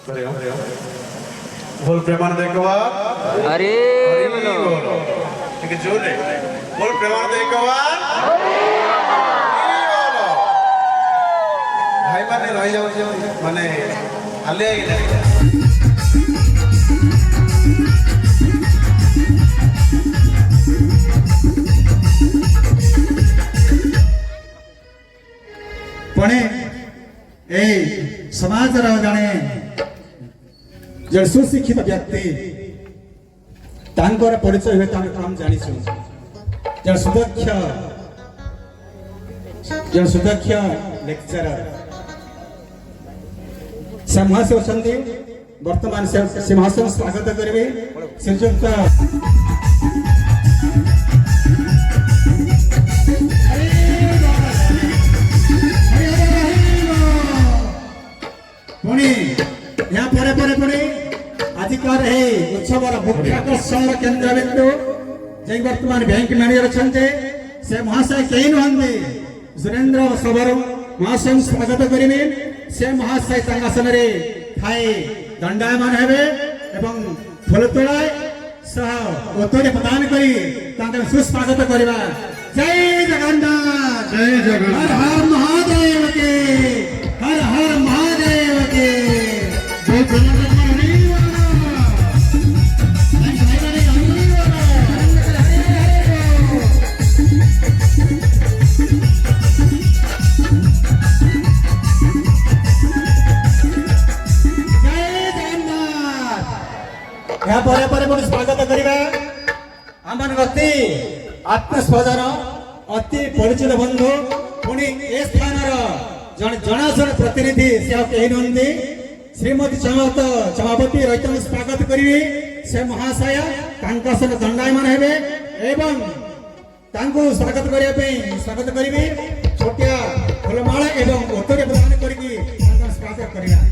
बोल प्रेमानंद एक बार अरे बोलो ठीक जोर रे बोल प्रेमानंद एक बार बोलो भाई माने रह जाओ माने हाले पणे ए समाज रा जाने जड़ सुशिक्षित व्यक्ति तांकर परिचय हुए तांकर काम जानिछु जड़ सुदक्ष लेक्चरर समाज अछंती वर्तमान सिंहासन स्वागत करिवे श्रीयुक्त पुणी यहाँ परे अधिकार है उत्सवर मुख्य आकर्षण केंद्र बिंदु जे वर्तमान बैंक मैनेजर छन्ते से महाशय कई नुहंती सुरेंद्र सबर महाशय स्वागत करिवे से महाशय संगासन रे थाई दंडायमान हेबे एवं फूल तोड़ाय सह उत्तर प्रदान करी तांकर सुस्वागत करिबा जय जगन्नाथ हर हर महादेव के हर हर महादेव के जय जगन्नाथ यहाँ पर स्वागत करिबा आमन गति आत्मस्वजन अति परिचित बंधु पुणी ए स्थान जनाशुन प्रतिनिधि से कही नुहंती श्रीमती चमावती रैतन स्वागत करिवे से महाशय तांकासन दंडायमान हेबे एवं तांको स्वागत करिया पे स्वागत करिवे छोटिया फुलमाला एवं उत्तर प्रदान करिकी तांका स्वागत करिया।